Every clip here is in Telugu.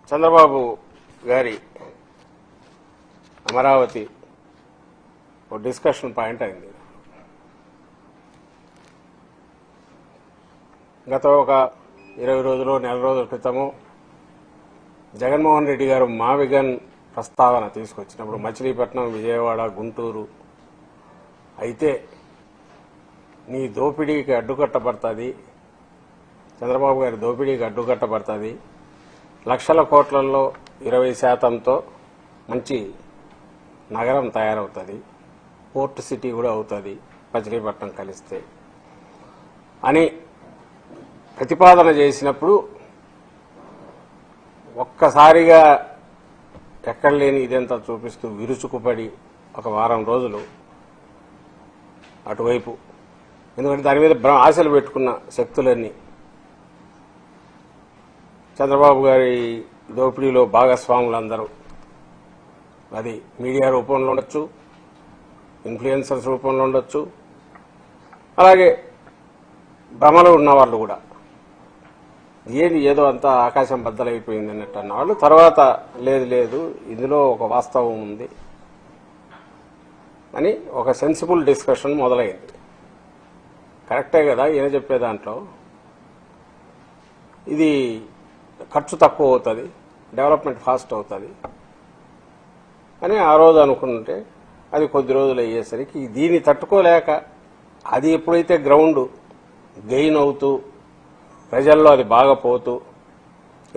చంద్రబాబు గారి అమరావతి ఒక డిస్కషన్ పాయింట్ అయింది. గత ఒక 20 రోజులు నెల రోజుల క్రితము జగన్మోహన్ రెడ్డి గారు మావిగన్ ప్రస్తావన తీసుకొచ్చినప్పుడు మచిలీపట్నం, విజయవాడ, గుంటూరు అయితే నీ దోపిడీకి అడ్డుకట్టబడుతుంది, చంద్రబాబు గారి దోపిడీకి అడ్డుకట్టబడుతుంది, లక్షల కోట్లలో 20%తో మంచి నగరం తయారవుతుంది, పోర్ట్ సిటీ కూడా అవుతుంది మచిలీపట్నం కలిస్తే అని ప్రతిపాదన చేసినప్పుడు ఒక్కసారిగా ఎక్కడ లేని ఇదంతా చూపిస్తూ విరుచుకుపడి ఒక వారం రోజులు అటువైపు, ఎందుకంటే దాని మీద ఆశలు పెట్టుకున్న శక్తులన్నీ చంద్రబాబు గారి దోపిడీలో భాగస్వాములందరూ, అది మీడియా రూపంలో ఉండొచ్చు, ఇన్ఫ్లుయెన్సర్స్ రూపంలో ఉండొచ్చు, అలాగే భ్రమలో ఉన్నవాళ్ళు కూడా ఏదో అంతా ఆకాశం బద్దలైపోయింది అన్నట్టు అన్నవాళ్ళు తర్వాత లేదు ఇందులో ఒక వాస్తవం ఉంది అని ఒక సెన్సిబుల్ డిస్కషన్ మొదలైంది. కరెక్టే కదా ఈయన చెప్పే దాంట్లో, ఇది ఖర్చు తక్కువ అవుతుంది, డెవలప్మెంట్ ఫాస్ట్ అవుతుంది అని ఆ రోజు అనుకుంటే అది కొద్ది రోజులు అయ్యేసరికి దీన్ని తట్టుకోలేక అది ఎప్పుడైతే గ్రౌండ్ గెయిన్ అవుతూ ప్రజల్లో అది బాగా పోతూ,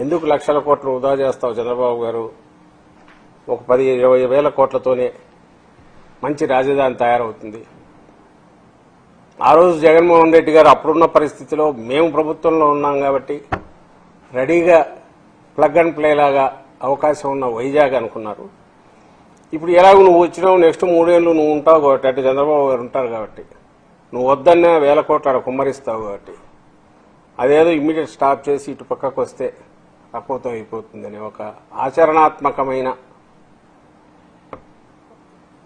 ఎందుకు లక్షల కోట్లు వృధా చేస్తావు చంద్రబాబు గారు, ఒక 10-20 వేల కోట్లతోనే మంచి రాజధాని తయారవుతుంది. ఆ రోజు జగన్మోహన్ రెడ్డి గారు అప్పుడున్న పరిస్థితిలో మేము ప్రభుత్వంలో ఉన్నాం కాబట్టి రెడీగా ప్లగ్ అండ్ ప్లే లాగా అవకాశం ఉన్న వైజాగ్ అనుకున్నారు. ఇప్పుడు ఎలాగో నువ్వు వచ్చినావు, నెక్స్ట్ 3 ఏళ్ళు నువ్వు ఉంటావు కాబట్టి, అటు చంద్రబాబు గారు ఉంటారు కాబట్టి, నువ్వు వద్దన్నా 1000 కోట్ల ఆడ కుమ్మరిస్తావు కాబట్టి అదేదో ఇమ్మీడియట్ స్టాప్ చేసి ఇటు పక్కకు వస్తే అపోతం అయిపోతుందని ఒక ఆచరణాత్మకమైన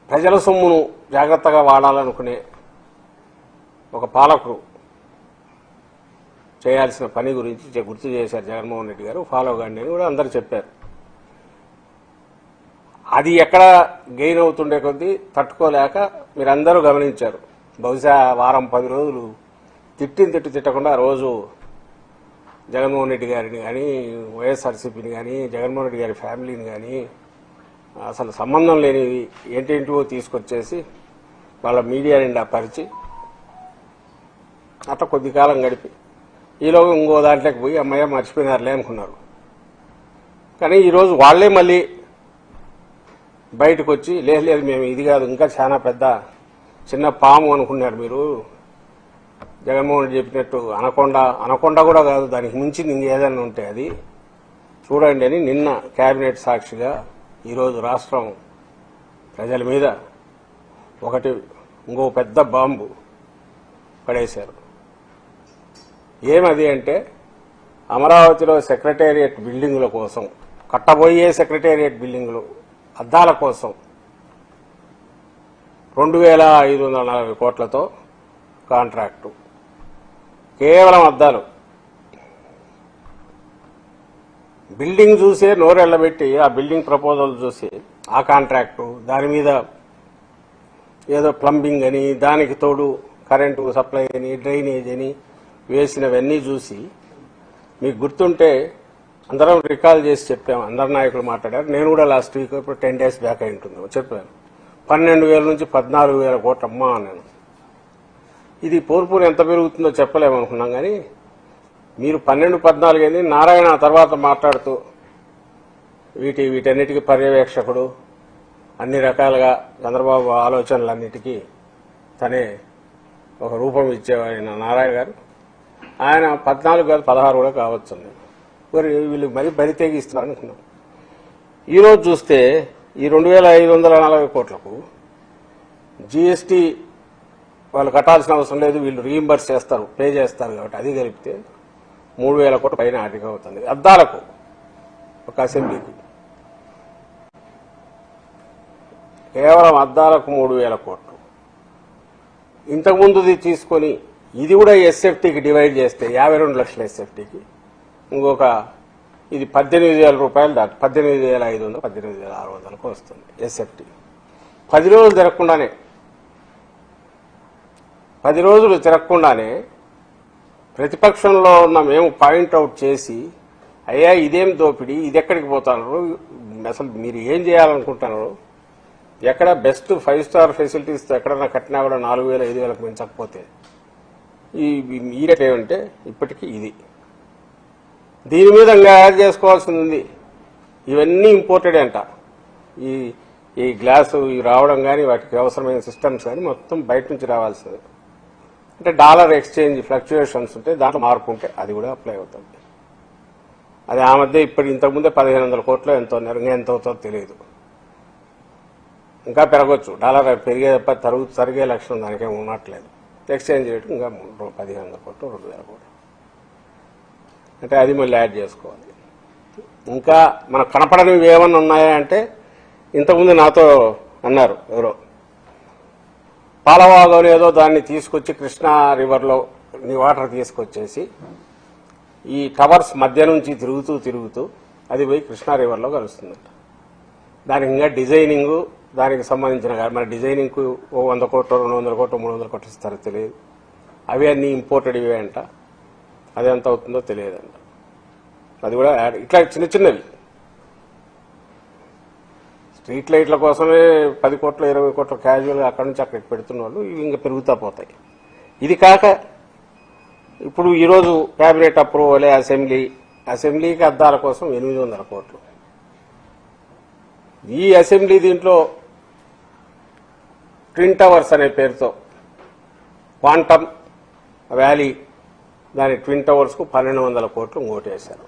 ప్రజల సొమ్మును జాగ్రత్తగా వాడాలనుకునే ఒక పాలకుడు చేయాల్సిన పని గురించి గుర్తు చేశారు జగన్మోహన్ రెడ్డి గారు. ఫాలో కాండి అని కూడా అందరూ చెప్పారు. అది ఎక్కడ గెయిన్ అవుతుండే కొద్దీ తట్టుకోలేక మీరందరూ గమనించారు. బహుశా వారం 10 రోజులు తిట్టకుండా రోజు జగన్మోహన్ రెడ్డి గారిని కానీ, వైఎస్ఆర్సీపీని కానీ, జగన్మోహన్ రెడ్డి గారి ఫ్యామిలీని కానీ, అసలు సంబంధం లేనివి ఏంటేంటివో తీసుకొచ్చేసి వాళ్ళ మీడియా నిండా పరిచి అట్లా కొద్ది కాలం గడిపి ఈలోగా ఇంకో దాంట్లోకి పోయి అమ్మయ్య మర్చిపోయినారులే అనుకున్నారు. కానీ ఈరోజు వాళ్లే మళ్ళీ బయటకు వచ్చి లేదు మేము ఇది కాదు, ఇంకా చాలా పెద్ద చిన్న పాము అనుకున్నారు మీరు, జగన్మోహన్ రెడ్డి చెప్పినట్టు అనకొండ కూడా కాదు, దానికి మించింది ఇంకేదన్నా ఉంటే అది చూడండి అని నిన్న కేబినెట్ సాక్షిగా ఈరోజు రాష్ట్రం ప్రజల మీద ఇంకో పెద్ద బాంబు పడేశారు. ఏమది అంటే అమరావతిలో సెక్రటేరియట్ బిల్డింగుల కోసం, కట్టబోయే సెక్రటేరియట్ బిల్డింగులు అద్దాల కోసం 2540 కోట్లతో కాంట్రాక్టు, కేవలం అద్దాలు. బిల్డింగ్ చూసే నోరెళ్లబెట్టి ఆ బిల్డింగ్ ప్రపోజల్ చూసి ఆ కాంట్రాక్టు, దాని మీద ఏదో ప్లంబింగ్ అని, దానికి తోడు కరెంటు సప్లై అని, డ్రైనేజ్ అని వేసినవన్నీ చూసి మీకు గుర్తుంటే అందరం రికాల్ చేసి చెప్పాము, అందరు నాయకులు మాట్లాడారు. నేను కూడా లాస్ట్ వీక్ ఇప్పుడు 10 days బ్యాక్ అయి ఉంటుంది చెప్పాను, 12,000 నుంచి 14,000 కోట్ల అమ్మా అన్నాను. ఇది పోర్పుని ఎంత పెరుగుతుందో చెప్పలేమనుకున్నాం. కానీ మీరు 12-14 అయింది. నారాయణ తర్వాత మాట్లాడుతూ వీటన్నిటికీ పర్యవేక్షకుడు, అన్ని రకాలుగా చంద్రబాబు ఆలోచనలన్నిటికీ తనే ఒక రూపం ఇచ్చేవారైన నారాయణ గారు, ఆయన 14 కాదు 16 కూడా కావచ్చు. మరి వీళ్ళు మరీ బరి తెగిస్తున్నారు అనుకున్నాం. ఈరోజు చూస్తే ఈ 2,540 కోట్లకు జీఎస్టీ వాళ్ళు కట్టాల్సిన అవసరం లేదు, వీళ్ళు రీయింబర్స్ చేస్తారు, పే చేస్తారు కాబట్టి అది కలిపితే 3,000 కోట్ల పైన ఆర్థిక అవుతుంది. అద్దాలకు ఒక అసెంబ్లీకి కేవలం అద్దాలకు 3,000 కోట్లు. ఇంతకుముందుది తీసుకొని ఇది కూడా ఎస్ఎఫ్టీకి డివైడ్ చేస్తే 52 లక్షల ఎస్ఎఫ్టీకి ఇంకొక ఇది 18,000 రూపాయలు దాటి 18,500 18,600కు వస్తుంది ఎస్ఎఫ్టీ. 10 రోజులు తిరగకుండానే 10 రోజులు తిరగకుండానే ప్రతిపక్షంలో ఉన్న మేము పాయింట్అవుట్ చేసి, అయ్యా ఇదేం దోపిడీ, ఇది ఎక్కడికి పోతున్నారు, అసలు మీరు ఏం చేయాలనుకుంటున్నారు, ఎక్కడ బెస్ట్ 5 స్టార్ ఫెసిలిటీస్ ఎక్కడన్నా కట్టినా కూడా 4,000 5,000కు మించకపోతే ఈ రేట్ ఏమంటే ఇప్పటికీ ఇది. దీని మీద ఇంకా యాడ్ చేసుకోవాల్సింది ఉంది. ఇవన్నీ ఇంపోర్టెడ్ అంట. ఈ గ్లాసు రావడం కానీ వాటికి అవసరమైన సిస్టమ్స్ కానీ మొత్తం బయట నుంచి రావాల్సింది. అంటే డాలర్ ఎక్స్చేంజ్ ఫ్లక్చుయేషన్స్ ఉంటే దాంట్లో మార్పు ఉంటే అది కూడా అప్లై అవుతుంది. అది ఆ మధ్య ఇంతకుముందే 1,500 కోట్లు ఎంతో ఉన్నారు, ఇంకా ఎంత అవుతుందో తెలియదు. ఇంకా పెరగవచ్చు. డాలర్ పెరిగే తప్ప తరిగే లక్షణం దానికేం ఉన్నట్లేదు. ఎక్స్చేంజ్ రేటు ఇంకా 1,500 కోట్లు 2,000 కోట్లు అంటే అది మళ్ళీ యాడ్ చేసుకోవాలి. ఇంకా మనకు కనపడనివి ఏమన్నా ఉన్నాయా అంటే, ఇంతకుముందు నాతో అన్నారు ఎవరో, పాలవాగు అనేదో దాన్ని తీసుకొచ్చి కృష్ణా రివర్లో వాటర్ తీసుకొచ్చేసి ఈ టవర్స్ మధ్య నుంచి తిరుగుతూ అది పోయి కృష్ణా రివర్లో కలుస్తుందంట. దానికి ఇంకా డిజైనింగ్, దానికి సంబంధించిన మన డిజైనింగ్కు 100 కోట్లు 200 కోట్లు 300 కోట్లు ఇస్తారో తెలియదు. అవి అన్నీ ఇంపోర్టెడ్ ఇవే అంట. అది ఎంత అవుతుందో తెలియదంట. అది కూడా ఇట్లా చిన్నవి స్ట్రీట్ లైట్ల కోసమే 10 కోట్లు 20 కోట్లు క్యాజువల్గా అక్కడి నుంచి అక్కడికి పెడుతున్న వాళ్ళు ఇవి ఇంకా పెరుగుతూ పోతాయి. ఇది కాక ఇప్పుడు ఈరోజు కేబినెట్ అప్రూవల్ అసెంబ్లీకి అద్దాల కోసం 800 కోట్లు. ఈ అసెంబ్లీ దీంట్లో ట్విన్ టవర్స్ అనే పేరుతో క్వాంటమ్ వ్యాలీ దాని ట్విన్ టవర్స్కు 1,200 కోట్లు ఓటేశారు.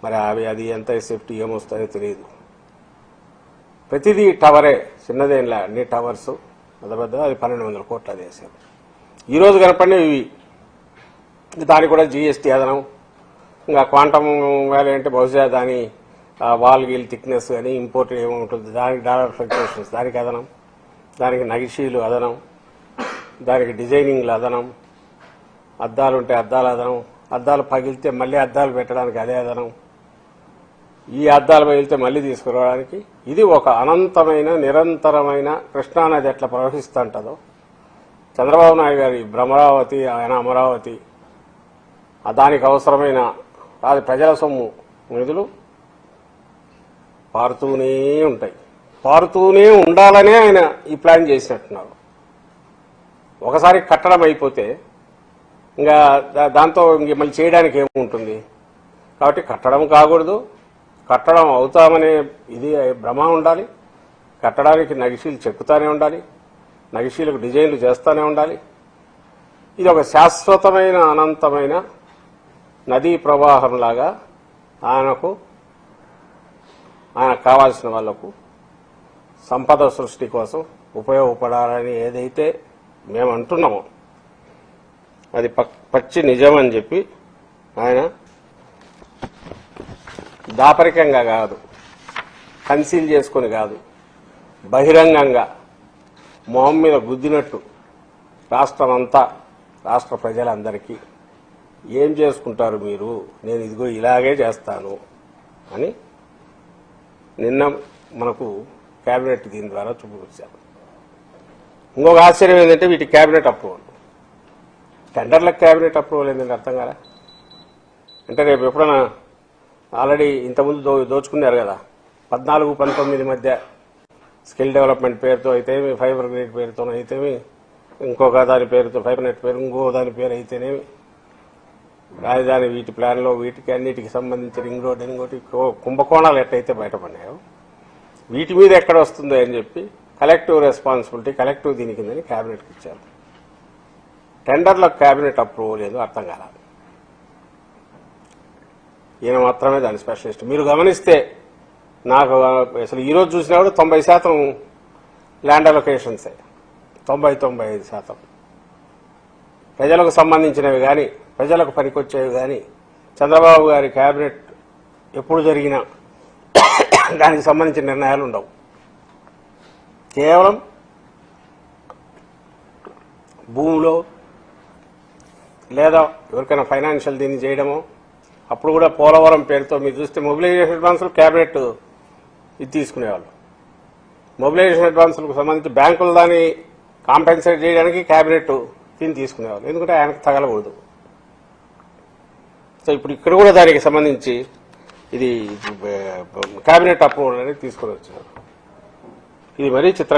మరి అది ఎంత సేఫ్టీ ఏమొస్తాయో తెలియదు. ప్రతిదీ టవరే, చిన్నదేంలా అన్ని టవర్స్ పెద్ద అది 1,200 కోట్లు అది వేశారు. ఈరోజు కనపడినవి ఇవి. దానికి కూడా జీఎస్టీ అదనం. ఇంకా క్వాంటమ్ వ్యాలీ అంటే బహుశా దాని వాల్ గీల్ థిక్నెస్ కానీ ఇంపోర్టెడ్ ఏముంటుంది, దానికి డాలర్ ఫ్లక్చుయేషన్స్ దానికి అదనం, దానికి నగిషీలు అదనం, దానికి డిజైనింగ్లు అదనం, అద్దాలు ఉంటే అద్దాల అదనం, అద్దాలు పగిలితే మళ్ళీ అద్దాలు పెట్టడానికి అదే అదనం, ఈ అద్దాలు పగిలితే మళ్ళీ తీసుకురావడానికి. ఇది ఒక అనంతమైన నిరంతరమైన కృష్ణానది ఎట్లా ప్రవహిస్తుంటుందో, చంద్రబాబు నాయుడు గారి భ్రమరావతి ఆయన అమరావతి, దానికి అవసరమైన అది ప్రజల సొమ్ము నిధులు పారుతూనే ఉంటాయి. పారుతూనే ఉండాలనే ఆయన ఈ ప్లాన్ చేసినట్టున్నారు. ఒకసారి కట్టడం అయిపోతే ఇంకా దాంతో ఇంక మళ్ళీ చేయడానికి ఏముంటుంది. కాబట్టి కట్టడం కాకూడదు, కట్టడం అవుతామనే ఇది భ్రమ ఉండాలి. కట్టడానికి నగిషీలు చెక్కుతానే ఉండాలి, నగిషీలకు డిజైన్లు చేస్తూనే ఉండాలి. ఇది ఒక శాశ్వతమైన అనంతమైన నదీ ప్రవాహంలాగా ఆయనకు కావాల్సిన వాళ్లకు సంపద సృష్టి కోసం ఉపయోగపడాలని ఏదైతే మేము అంటున్నామో అది పచ్చి నిజం అని చెప్పి ఆయన దాపరికంగా కాదు, కన్సీల్ చేసుకుని కాదు, బహిరంగంగా మొహం మీద గుద్దినట్టు రాష్ట్రమంతా రాష్ట్ర ప్రజలందరికీ ఏం చేసుకుంటారు మీరు, నేను ఇదిగో ఇలాగే చేస్తాను అని నిన్న మనకు కేబినెట్ దీని ద్వారా చూపించారు. ఇంకొక ఆశ్చర్యం ఏంటంటే వీటి కేబినెట్ అప్రూవల్, టెండర్లకు కేబినెట్ అప్రూవల్ ఏంటంటే అర్థం కాదా. అంటే రేపు ఎప్పుడైనా ఆల్రెడీ ఇంతకుముందు దోచుకున్నారు కదా, 14-19 మధ్య స్కిల్ డెవలప్మెంట్ పేరుతో అయితేమి, ఫైబర్ గ్రిడ్ పేరుతో అయితేమి, ఇంకొక దాని పేరుతో ఫైబర్ నెట్ పేరు, ఇంకో దాని పేరు అయితేనేమి, రాజధాని వీటి ప్లాన్లో వీటికి అన్నిటికి సంబంధించి రింగ్ రోడ్ ఇంకోటి కుంభకోణాలు ఎట్టయితే బయటపడినాయో వీటి మీద ఎక్కడ వస్తుందో అని చెప్పి కలెక్టివ్ రెస్పాన్సిబిలిటీ, కలెక్టివ్ దీని కిందని కేబినెట్కి ఇచ్చారు. టెండర్లకు కేబినెట్ అప్రూవల్ ఏదో అర్థం కాలేదు. ఈయన మాత్రమే దాని స్పెషలిస్ట్. మీరు గమనిస్తే నాకు అసలు ఈరోజు చూసినా కూడా 90% ల్యాండ్ అలొకేషన్సే, 90-95% ప్రజలకు సంబంధించినవి కానీ ప్రజలకు పనికొచ్చేవి కానీ చంద్రబాబు గారి కేబినెట్ ఎప్పుడు జరిగినా దానికి సంబంధించిన నిర్ణయాలు ఉండవు. కేవలం భూమిలో లేదా ఎవరికైనా ఫైనాన్షియల్ దీన్ని చేయడమో అప్పుడు కూడా పోలవరం పేరుతో మీరు చూస్తే మొబిలైజేషన్ అడ్వాన్సులు క్యాబినెట్ ఇది తీసుకునేవాళ్ళు. మొబిలైజేషన్ అడ్వాన్సులకు సంబంధించి బ్యాంకులు దాన్ని కాంపెన్సేట్ చేయడానికి క్యాబినెట్ దీన్ని తీసుకునేవాళ్ళు, ఎందుకంటే ఆయనకు తగలకూడదు. సో ఇప్పుడు ఇక్కడ కూడా దానికి సంబంధించి ఇది క్యాబినెట్ అప్రూవల్ అనేది తీసుకుని వచ్చారు. ఇది మరీ చిత్రంగా